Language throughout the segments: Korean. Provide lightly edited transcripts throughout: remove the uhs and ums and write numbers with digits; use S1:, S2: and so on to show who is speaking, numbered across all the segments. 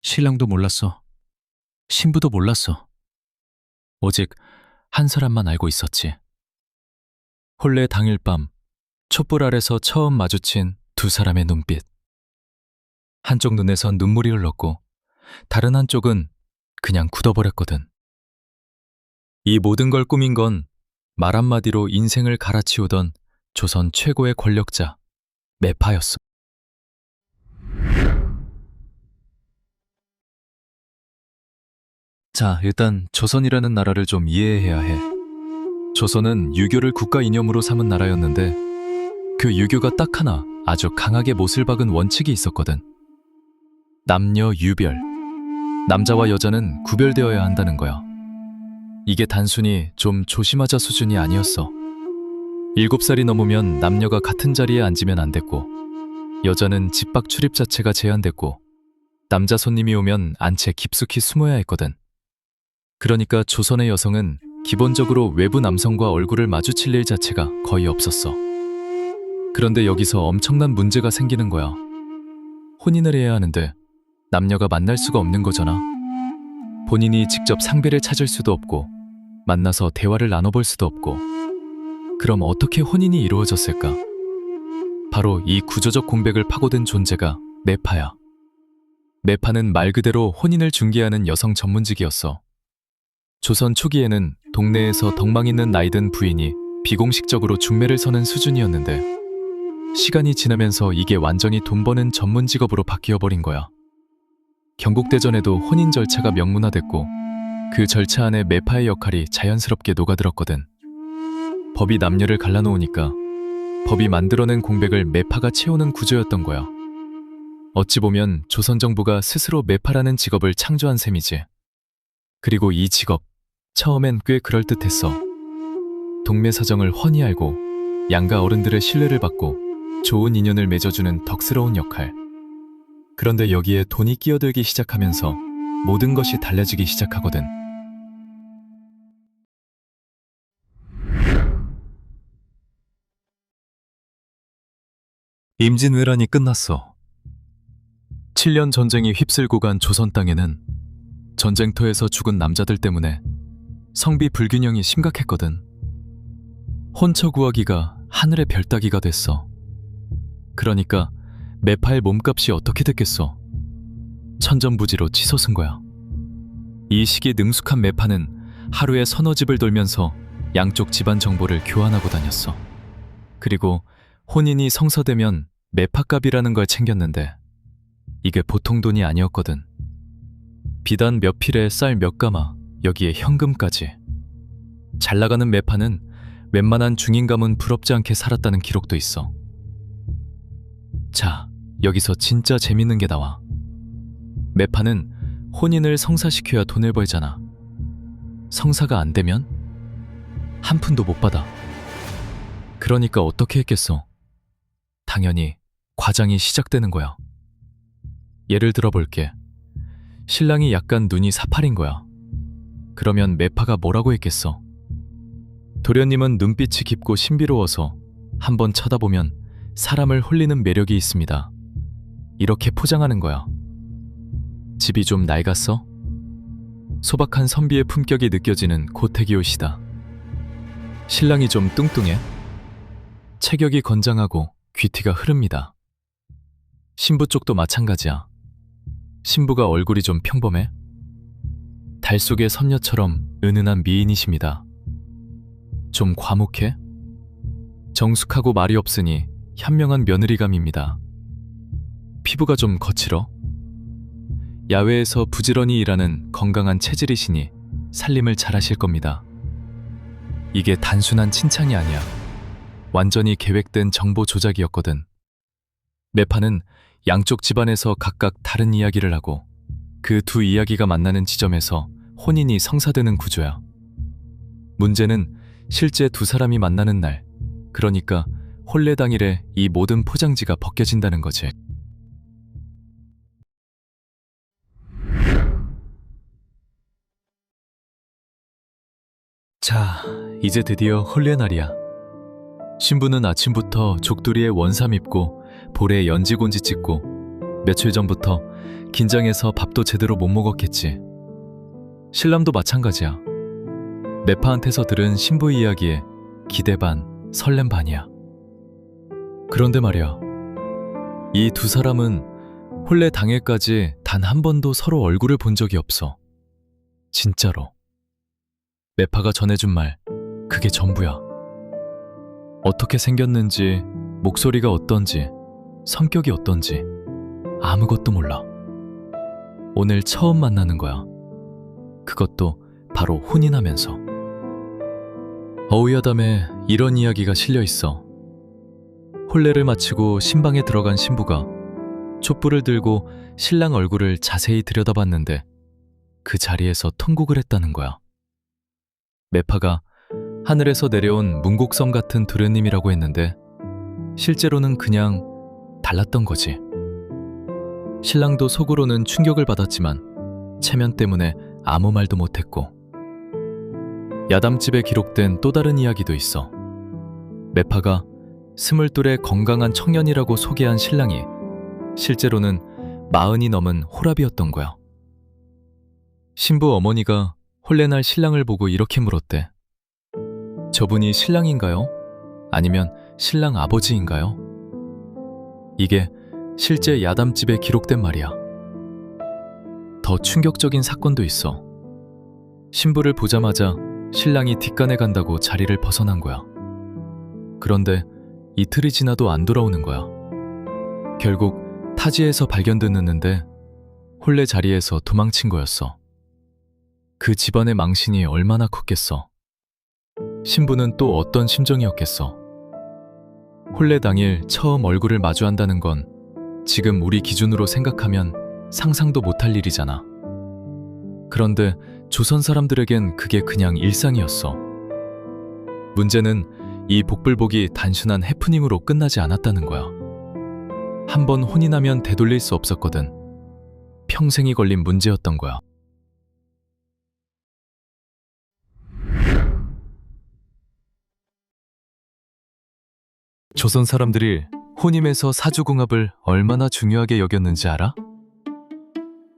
S1: 신랑도 몰랐어. 신부도 몰랐어. 오직 한 사람만 알고 있었지. 혼례 당일 밤 촛불 아래서 처음 마주친 두 사람의 눈빛. 한쪽 눈에선 눈물이 흘렀고 다른 한쪽은 그냥 굳어버렸거든. 이 모든 걸 꾸민 건 말 한마디로 인생을 갈아치우던 조선 최고의 권력자 매파였어. 자, 일단 조선이라는 나라를 좀 이해해야 해. 조선은 유교를 국가 이념으로 삼은 나라였는데 그 유교가 딱 하나 아주 강하게 못을 박은 원칙이 있었거든. 남녀 유별. 남자와 여자는 구별되어야 한다는 거야. 이게 단순히 좀 조심하자 수준이 아니었어. 7살이 넘으면 남녀가 같은 자리에 앉으면 안 됐고, 여자는 집 밖 출입 자체가 제한됐고, 남자 손님이 오면 안채 깊숙이 숨어야 했거든. 그러니까 조선의 여성은 기본적으로 외부 남성과 얼굴을 마주칠 일 자체가 거의 없었어. 그런데 여기서 엄청난 문제가 생기는 거야. 혼인을 해야 하는데 남녀가 만날 수가 없는 거잖아. 본인이 직접 상대를 찾을 수도 없고 만나서 대화를 나눠볼 수도 없고. 그럼 어떻게 혼인이 이루어졌을까? 바로 이 구조적 공백을 파고든 존재가 매파야. 매파는 말 그대로 혼인을 중개하는 여성 전문직이었어. 조선 초기에는 동네에서 덕망 있는 나이든 부인이 비공식적으로 중매를 서는 수준이었는데 시간이 지나면서 이게 완전히 돈 버는 전문 직업으로 바뀌어버린 거야. 경국대전에도 혼인 절차가 명문화됐고 그 절차 안에 매파의 역할이 자연스럽게 녹아들었거든. 법이 남녀를 갈라놓으니까 법이 만들어낸 공백을 매파가 채우는 구조였던 거야. 어찌 보면 조선 정부가 스스로 매파라는 직업을 창조한 셈이지. 그리고 이 직업, 처음엔 꽤 그럴듯했어. 동매 사정을 훤히 알고 양가 어른들의 신뢰를 받고 좋은 인연을 맺어주는 덕스러운 역할. 그런데 여기에 돈이 끼어들기 시작하면서 모든 것이 달라지기 시작하거든. 임진왜란이 끝났어. 7년 전쟁이 휩쓸고 간 조선 땅에는 전쟁터에서 죽은 남자들 때문에 성비 불균형이 심각했거든. 혼처 구하기가 하늘의 별 따기가 됐어. 그러니까 매파의 몸값이 어떻게 됐겠어? 천전부지로 치솟은 거야. 이 시기 능숙한 매파는 하루에 서너 집을 돌면서 양쪽 집안 정보를 교환하고 다녔어. 그리고 혼인이 성사되면 매파값이라는 걸 챙겼는데 이게 보통 돈이 아니었거든. 비단 몇 필에 쌀 몇 가마, 여기에 현금까지. 잘 나가는 매파는 웬만한 중인 가문 부럽지 않게 살았다는 기록도 있어. 자, 여기서 진짜 재밌는 게 나와. 매파는 혼인을 성사시켜야 돈을 벌잖아. 성사가 안 되면 한 푼도 못 받아. 그러니까 어떻게 했겠어? 당연히 과장이 시작되는 거야. 예를 들어 볼게. 신랑이 약간 눈이 사팔인 거야. 그러면 매파가 뭐라고 했겠어? 도련님은 눈빛이 깊고 신비로워서 한번 쳐다보면 사람을 홀리는 매력이 있습니다. 이렇게 포장하는 거야. 집이 좀 낡았어? 소박한 선비의 품격이 느껴지는 고택이 옷이다. 신랑이 좀 뚱뚱해? 체격이 건장하고 귀티가 흐릅니다. 신부 쪽도 마찬가지야. 신부가 얼굴이 좀 평범해? 달 속의 선녀처럼 은은한 미인이십니다. 좀 과묵해? 정숙하고 말이 없으니 현명한 며느리감입니다. 피부가 좀 거칠어? 야외에서 부지런히 일하는 건강한 체질이시니 살림을 잘하실 겁니다. 이게 단순한 칭찬이 아니야. 완전히 계획된 정보 조작이었거든. 매파는 양쪽 집안에서 각각 다른 이야기를 하고 그 두 이야기가 만나는 지점에서 혼인이 성사되는 구조야. 문제는 실제 두 사람이 만나는 날, 그러니까 혼례 당일에 이 모든 포장지가 벗겨진다는 거지. 자, 이제 드디어 혼례 날이야. 신부는 아침부터 족두리에 원삼 입고 볼에 연지곤지 찍고 며칠 전부터 긴장해서 밥도 제대로 못 먹었겠지. 신랑도 마찬가지야. 매파한테서 들은 신부 이야기에 기대 반, 설렘 반이야. 그런데 말이야, 이 두 사람은 혼례 당일까지 단 한 번도 서로 얼굴을 본 적이 없어. 진짜로. 매파가 전해준 말, 그게 전부야. 어떻게 생겼는지, 목소리가 어떤지, 성격이 어떤지 아무것도 몰라. 오늘 처음 만나는 거야. 그것도 바로 혼인하면서. 어우야담에 이런 이야기가 실려 있어. 혼례를 마치고 신방에 들어간 신부가 촛불을 들고 신랑 얼굴을 자세히 들여다봤는데 그 자리에서 통곡을 했다는 거야. 매파가 하늘에서 내려온 문곡성 같은 도련님이라고 했는데 실제로는 그냥 달랐던 거지. 신랑도 속으로는 충격을 받았지만 체면 때문에 아무 말도 못했고. 야담집에 기록된 또 다른 이야기도 있어. 매파가 22의 건강한 청년이라고 소개한 신랑이 실제로는 40이 넘은 호랍이었던 거야. 신부 어머니가 혼례날 신랑을 보고 이렇게 물었대. 저분이 신랑인가요? 아니면 신랑 아버지인가요? 이게 실제 야담집에 기록된 말이야. 더 충격적인 사건도 있어. 신부를 보자마자 신랑이 뒷간에 간다고 자리를 벗어난 거야. 그런데 이틀이 지나도 안 돌아오는 거야. 결국 타지에서 발견됐는데 혼례 자리에서 도망친 거였어. 그 집안의 망신이 얼마나 컸겠어. 신부는 또 어떤 심정이었겠어. 혼례 당일 처음 얼굴을 마주한다는 건 지금 우리 기준으로 생각하면 상상도 못할 일이잖아. 그런데 조선 사람들에겐 그게 그냥 일상이었어. 문제는 이 복불복이 단순한 해프닝으로 끝나지 않았다는 거야. 한 번 혼인하면 되돌릴 수 없었거든. 평생이 걸린 문제였던 거야. 조선 사람들이 혼임에서 사주궁합을 얼마나 중요하게 여겼는지 알아?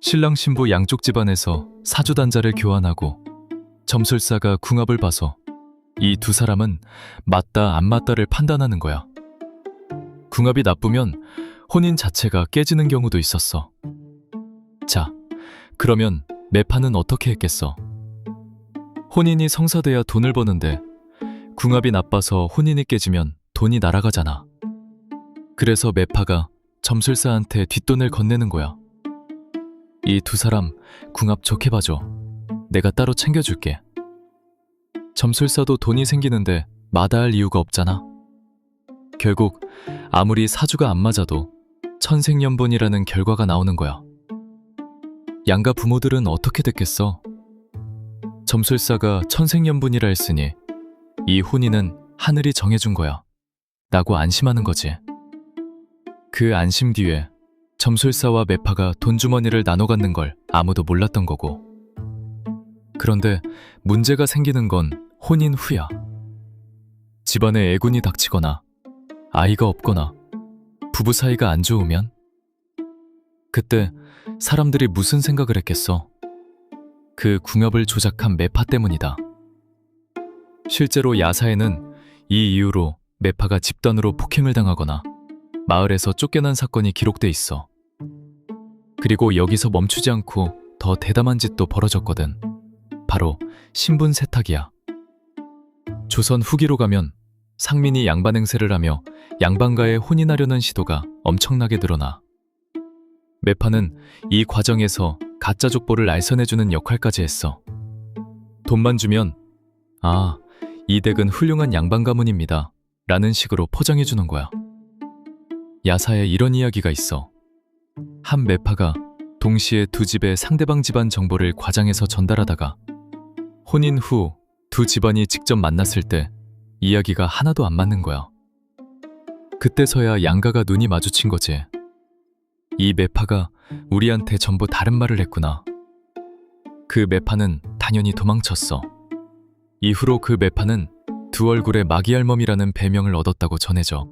S1: 신랑 신부 양쪽 집안에서 사주단자를 교환하고 점술사가 궁합을 봐서 이 두 사람은 맞다 안 맞다를 판단하는 거야. 궁합이 나쁘면 혼인 자체가 깨지는 경우도 있었어. 자, 그러면 매파는 어떻게 했겠어? 혼인이 성사돼야 돈을 버는데 궁합이 나빠서 혼인이 깨지면 돈이 날아가잖아. 그래서 매파가 점술사한테 뒷돈을 건네는 거야. 이 두 사람 궁합 좋게 봐줘. 내가 따로 챙겨줄게. 점술사도 돈이 생기는데 마다할 이유가 없잖아. 결국 아무리 사주가 안 맞아도 천생연분이라는 결과가 나오는 거야. 양가 부모들은 어떻게 됐겠어? 점술사가 천생연분이라 했으니 이 혼인은 하늘이 정해준 거야 라고 안심하는 거지. 그 안심 뒤에 점술사와 매파가 돈주머니를 나눠 갖는 걸 아무도 몰랐던 거고. 그런데 문제가 생기는 건 혼인 후야. 집안에 애군이 닥치거나 아이가 없거나 부부 사이가 안 좋으면 그때 사람들이 무슨 생각을 했겠어? 그 궁합을 조작한 매파 때문이다. 실제로 야사에는 이 이유로 매파가 집단으로 폭행을 당하거나 마을에서 쫓겨난 사건이 기록돼 있어. 그리고 여기서 멈추지 않고 더 대담한 짓도 벌어졌거든. 바로 신분 세탁이야. 조선 후기로 가면 상민이 양반 행세를 하며 양반과의 혼인하려는 시도가 엄청나게 늘어나. 매파는 이 과정에서 가짜 족보를 알선해주는 역할까지 했어. 돈만 주면 아, 이 댁은 훌륭한 양반 가문입니다 라는 식으로 포장해주는 거야. 야사에 이런 이야기가 있어. 한 매파가 동시에 두 집의 상대방 집안 정보를 과장해서 전달하다가 혼인 후 두 집안이 직접 만났을 때 이야기가 하나도 안 맞는 거야. 그때서야 양가가 눈이 마주친 거지. 이 매파가 우리한테 전부 다른 말을 했구나. 그 매파는 당연히 도망쳤어. 이후로 그 매파는 두 얼굴의 마기알멈이라는 배명을 얻었다고 전해져.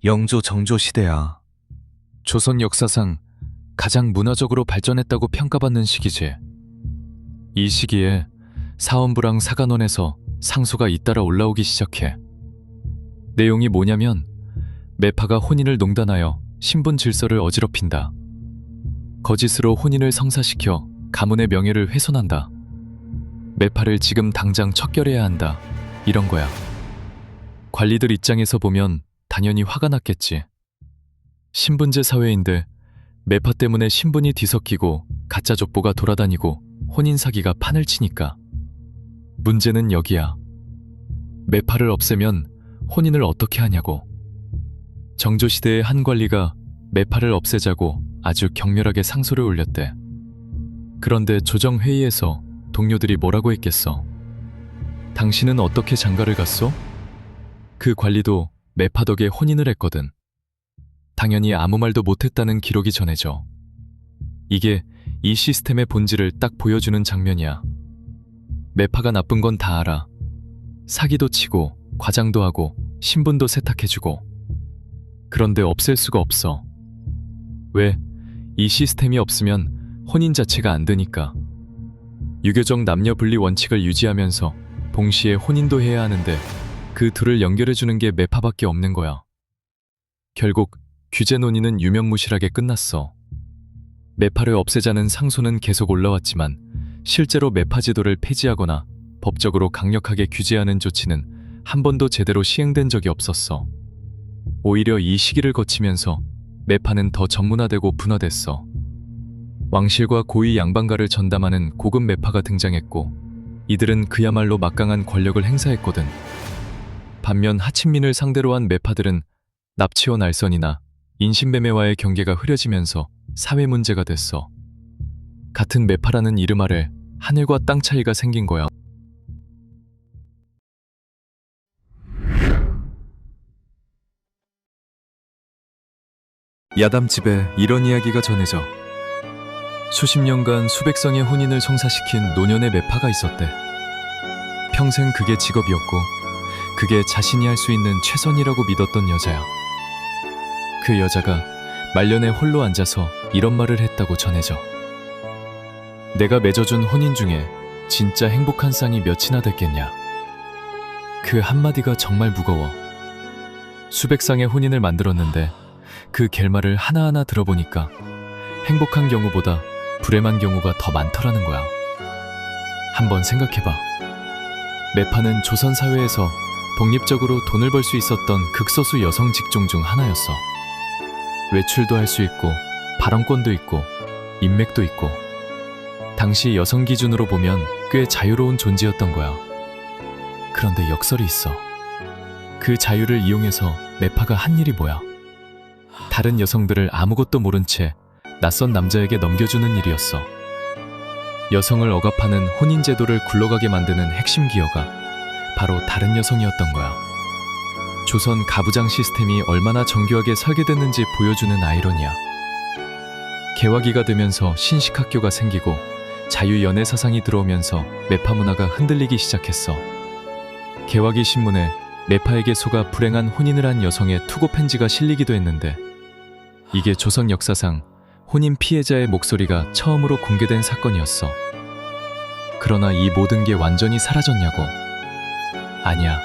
S2: 영조 정조 시대야.
S1: 조선 역사상 가장 문화적으로 발전했다고 평가받는 시기지. 이 시기에 사원부랑 사간원에서 상소가 잇따라 올라오기 시작해. 내용이 뭐냐면 매파가 혼인을 농단하여 신분 질서를 어지럽힌다. 거짓으로 혼인을 성사시켜 가문의 명예를 훼손한다. 매파를 지금 당장 척결해야 한다. 이런 거야. 관리들 입장에서 보면 당연히 화가 났겠지. 신분제 사회인데 매파 때문에 신분이 뒤섞이고 가짜 족보가 돌아다니고 혼인 사기가 판을 치니까. 문제는 여기야. 매파를 없애면 혼인을 어떻게 하냐고. 정조시대의 한 관리가 매파를 없애자고 아주 격렬하게 상소를 올렸대. 그런데 조정회의에서 동료들이 뭐라고 했겠어? 당신은 어떻게 장가를 갔소? 그 관리도 매파 덕에 혼인을 했거든. 당연히 아무 말도 못했다는 기록이 전해져. 이게 이 시스템의 본질을 딱 보여주는 장면이야. 매파가 나쁜 건 다 알아. 사기도 치고 과장도 하고 신분도 세탁해주고. 그런데 없앨 수가 없어. 왜? 이 시스템이 없으면 혼인 자체가 안 되니까. 유교적 남녀 분리 원칙을 유지하면서 동시에 혼인도 해야 하는데 그 둘을 연결해주는 게 매파밖에 없는 거야. 결국 규제 논의는 유명무실하게 끝났어. 매파를 없애자는 상소는 계속 올라왔지만 실제로 매파 제도를 폐지하거나 법적으로 강력하게 규제하는 조치는 한 번도 제대로 시행된 적이 없었어. 오히려 이 시기를 거치면서 매파는 더 전문화되고 분화됐어. 왕실과 고위 양반가를 전담하는 고급 매파가 등장했고 이들은 그야말로 막강한 권력을 행사했거든. 반면 하층민을 상대로 한 매파들은 납치원 알선이나 인신매매와의 경계가 흐려지면서 사회 문제가 됐어. 같은 매파라는 이름 아래 하늘과 땅 차이가 생긴 거야. 야담집에 이런 이야기가 전해져. 수십 년간 수백 성의 혼인을 성사시킨 노년의 매파가 있었대. 평생 그게 직업이었고 그게 자신이 할 수 있는 최선이라고 믿었던 여자야. 그 여자가 말년에 홀로 앉아서 이런 말을 했다고 전해져. 내가 맺어준 혼인 중에 진짜 행복한 쌍이 몇이나 됐겠냐. 그 한마디가 정말 무거워. 수백 쌍의 혼인을 만들었는데 그 결말을 하나하나 들어보니까 행복한 경우보다 불행한 경우가 더 많더라는 거야. 한번 생각해봐. 매파는 조선 사회에서 독립적으로 돈을 벌 수 있었던 극소수 여성 직종 중 하나였어. 외출도 할 수 있고 발언권도 있고 인맥도 있고 당시 여성 기준으로 보면 꽤 자유로운 존재였던 거야. 그런데 역설이 있어. 그 자유를 이용해서 매파가 한 일이 뭐야? 다른 여성들을 아무것도 모른 채 낯선 남자에게 넘겨주는 일이었어. 여성을 억압하는 혼인제도를 굴러가게 만드는 핵심 기여가 바로 다른 여성이었던 거야. 조선 가부장 시스템이 얼마나 정교하게 설계됐는지 보여주는 아이러니야. 개화기가 되면서 신식학교가 생기고 자유연애 사상이 들어오면서 매파 문화가 흔들리기 시작했어. 개화기 신문에 매파에게 속아 불행한 혼인을 한 여성의 투고 편지가 실리기도 했는데 이게 조선 역사상 혼인 피해자의 목소리가 처음으로 공개된 사건이었어. 그러나 이 모든 게 완전히 사라졌냐고? 아니야.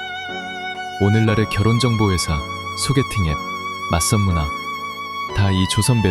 S1: 오늘날의 결혼정보회사, 소개팅 앱, 맞선 문화 다 이 조선 매파